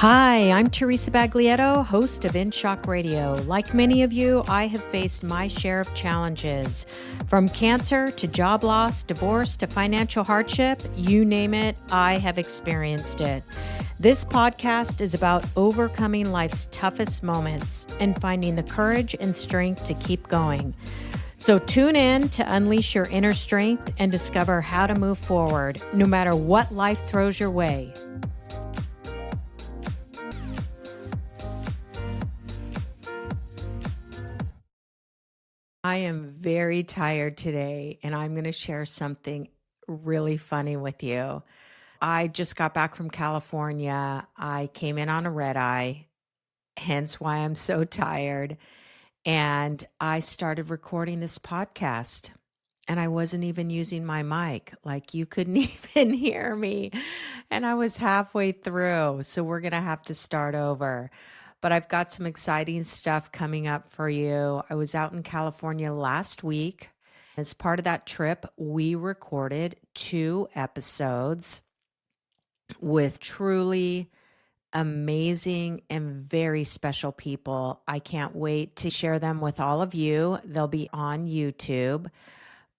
Hi, I'm Teresa Baglietto, host of In Shock Radio. Like many of you, I have faced my share of challenges. From cancer to job loss, divorce to financial hardship, you name it, I have experienced it. This podcast is about overcoming life's toughest moments and finding the courage and strength to keep going. So tune in to unleash your inner strength and discover how to move forward, no matter what life throws your way. I am very tired today, and I'm going to share something really funny with you. I just got back from California. I came in on a red eye, hence why I'm so tired. And I started recording this podcast, and I wasn't even using my mic. Like, you couldn't even hear me. And I was halfway through. So we're going to have to start over. But I've got some exciting stuff coming up for you. I was out in California last week. As part of that trip, we recorded 2 episodes with truly amazing and very special people. I can't wait to share them with all of you. They'll be on YouTube.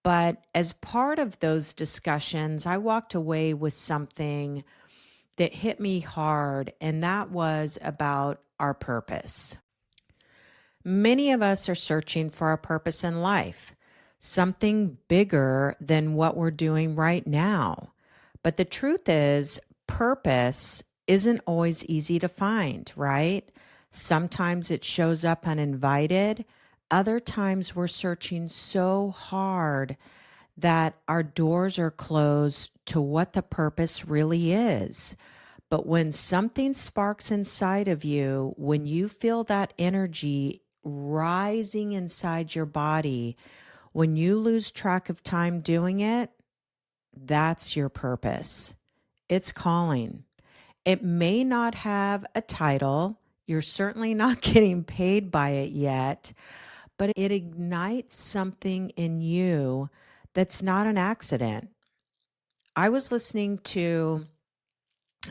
But as part of those discussions, I walked away with something that hit me hard, and that was about our purpose. Many of us are searching for our purpose in life, something bigger than what we're doing right now. But the truth is, purpose isn't always easy to find, right? Sometimes it shows up uninvited. Other times we're searching so hard that our doors are closed to what the purpose really is. But when something sparks inside of you, when you feel that energy rising inside your body, when you lose track of time doing it, that's your purpose. It's calling. It may not have a title. You're certainly not getting paid by it yet, but it ignites something in you that's not an accident. I was listening to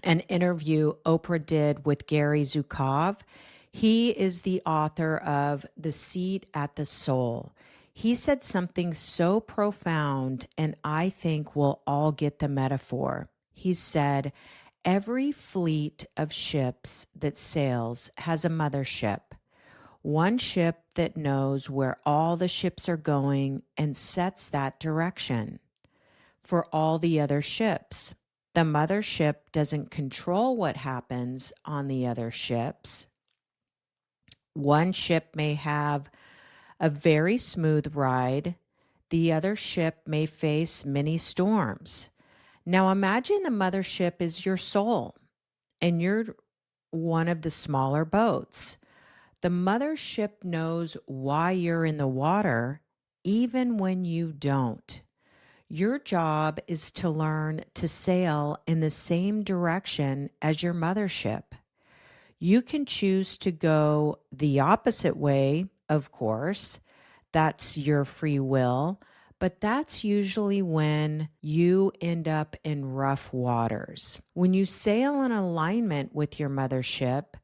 an interview Oprah did with Gary Zukav. He is the author of The Seat at the Soul. He said something so profound, and I think we'll all get the metaphor. He said, every fleet of ships that sails has a mothership, one ship that knows where all the ships are going and sets that direction for all the other ships. The mothership doesn't control what happens on the other ships. One ship may have a very smooth ride. The other ship may face many storms. Now imagine the mothership is your soul, and you're one of the smaller boats. The mothership knows why you're in the water, even when you don't. Your job is to learn to sail in the same direction as your mothership. You can choose to go the opposite way, of course. That's your free will, but that's usually when you end up in rough waters. When you sail in alignment with your mothership,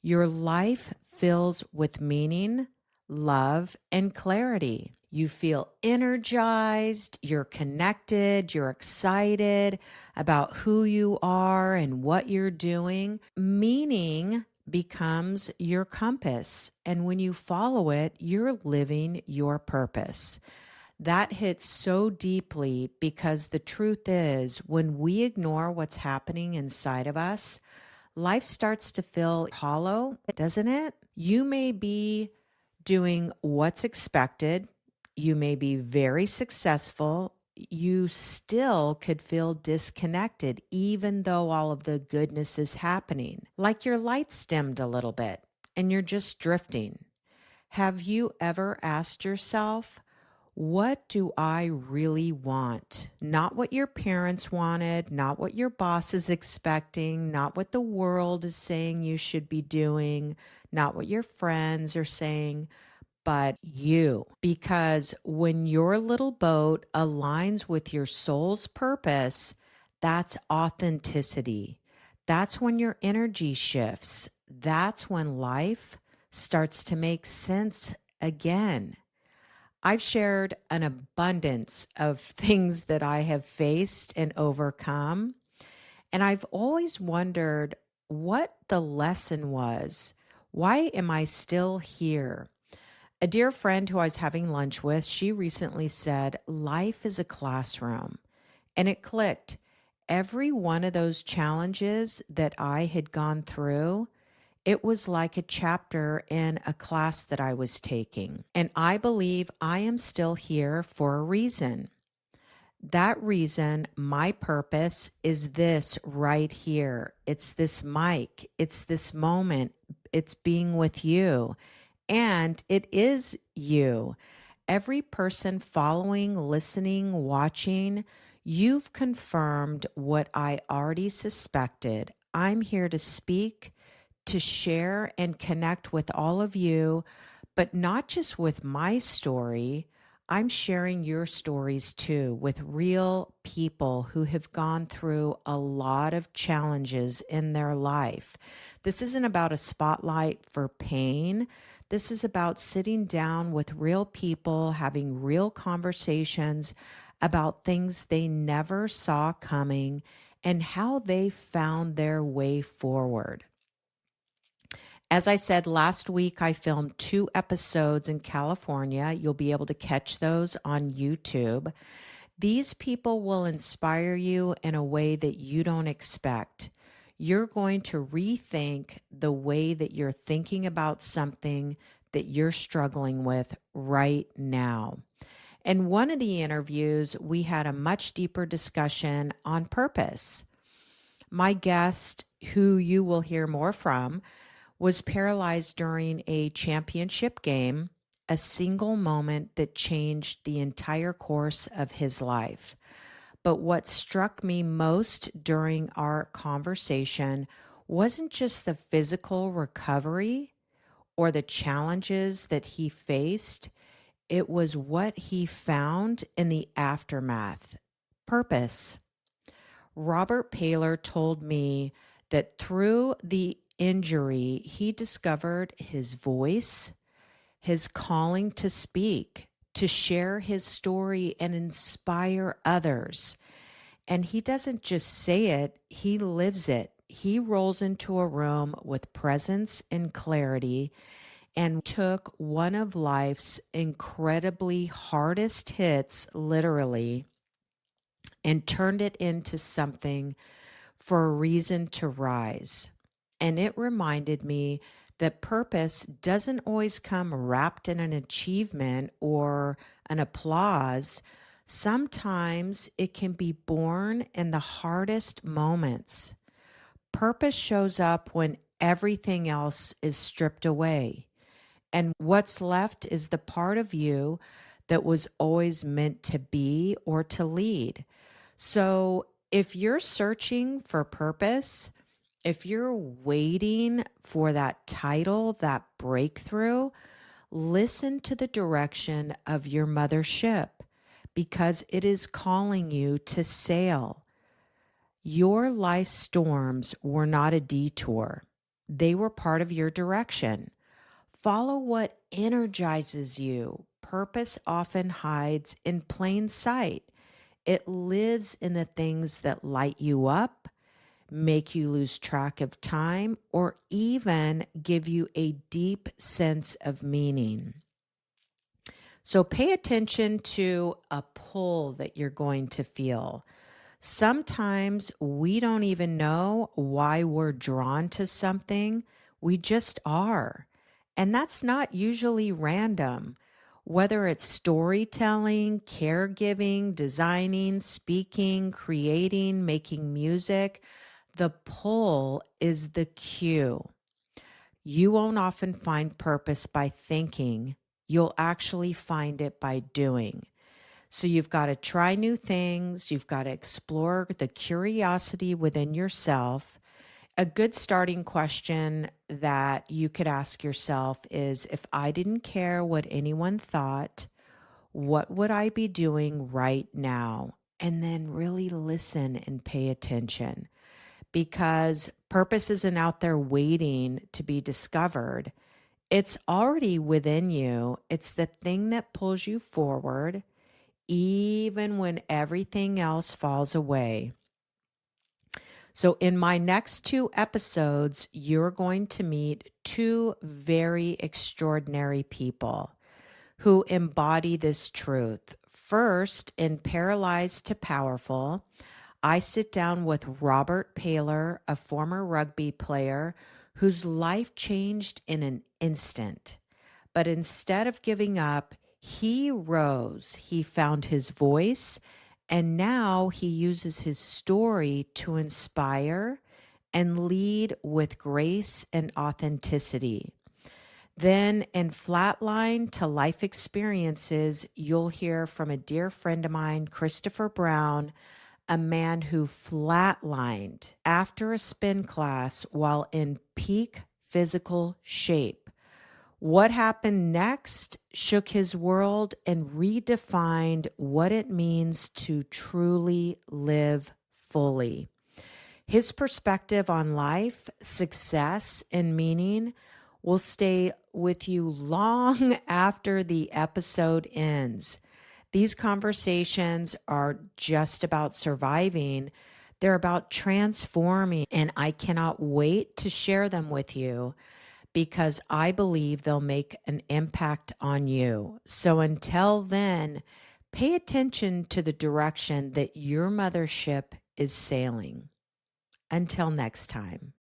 your life fills with meaning, love, and clarity. You feel energized, you're connected, you're excited about who you are and what you're doing. Meaning becomes your compass, and when you follow it, you're living your purpose. That hits so deeply because the truth is, when we ignore what's happening inside of us, life starts to feel hollow, doesn't it? You may be doing what's expected. You may be very successful. You still could feel disconnected, even though all of the goodness is happening. Like your lights dimmed a little bit and you're just drifting. Have you ever asked yourself, what do I really want? Not what your parents wanted, not what your boss is expecting, not what the world is saying you should be doing, not what your friends are saying, but you. Because when your little boat aligns with your soul's purpose, that's authenticity. That's when your energy shifts. That's when life starts to make sense again. I've shared an abundance of things that I have faced and overcome. And I've always wondered what the lesson was. Why am I still here? A dear friend who I was having lunch with, she recently said, life is a classroom. And it clicked. Every one of those challenges that I had gone through, it was like a chapter in a class that I was taking. And I believe I am still here for a reason. That reason, my purpose is this right here. It's this mic. It's this moment. It's being with you. And it is you. Every person following, listening, watching, you've confirmed what I already suspected. I'm here to speak, to share and connect with all of you, but not just with my story. I'm sharing your stories too with real people who have gone through a lot of challenges in their life. This isn't about a spotlight for pain. This is about sitting down with real people, having real conversations about things they never saw coming and how they found their way forward. As I said last week, I filmed 2 episodes in California. You'll be able to catch those on YouTube. These people will inspire you in a way that you don't expect. You're going to rethink the way that you're thinking about something that you're struggling with right now. In one of the interviews, we had a much deeper discussion on purpose. My guest, who you will hear more from, was paralyzed during a championship game, a single moment that changed the entire course of his life. But what struck me most during our conversation wasn't just the physical recovery or the challenges that he faced. It was what he found in the aftermath. Purpose. Robert Paler told me that through the injury, he discovered his voice, his calling to speak, to share his story and inspire others. And he doesn't just say it, he lives it. He rolls into a room with presence and clarity and took one of life's incredibly hardest hits, literally, and turned it into something for a reason to rise. And it reminded me that purpose doesn't always come wrapped in an achievement or an applause. Sometimes it can be born in the hardest moments. Purpose shows up when everything else is stripped away. And what's left is the part of you that was always meant to be or to lead. So if you're searching for purpose, if you're waiting for that title, that breakthrough, listen to the direction of your mothership because it is calling you to sail. Your life storms were not a detour. They were part of your direction. Follow what energizes you. Purpose often hides in plain sight. It lives in the things that light you up, make you lose track of time, or even give you a deep sense of meaning. So pay attention to a pull that you're going to feel. Sometimes we don't even know why we're drawn to something. We just are. And that's not usually random. Whether it's storytelling, caregiving, designing, speaking, creating, making music, the pull is the cue. You won't often find purpose by thinking. You'll actually find it by doing. So you've got to try new things. You've got to explore the curiosity within yourself. A good starting question that you could ask yourself is, if I didn't care what anyone thought, what would I be doing right now? And then really listen and pay attention. because purpose isn't out there waiting to be discovered. It's already within you. It's the thing that pulls you forward, even when everything else falls away. So, in my next 2 episodes, you're going to meet 2 very extraordinary people who embody this truth. First, in Paralyzed to Powerful, I sit down with Robert Paler, a former rugby player whose life changed in an instant. But instead of giving up, he rose, he found his voice, and now he uses his story to inspire and lead with grace and authenticity. Then in Flatline to Life Experiences, you'll hear from a dear friend of mine, Christopher Brown, a man who flatlined after a spin class while in peak physical shape. What happened next shook his world and redefined what it means to truly live fully. His perspective on life, success, and meaning will stay with you long after the episode ends. These conversations are just about surviving. They're about transforming, and I cannot wait to share them with you because I believe they'll make an impact on you. So until then, pay attention to the direction that your mothership is sailing. Until next time.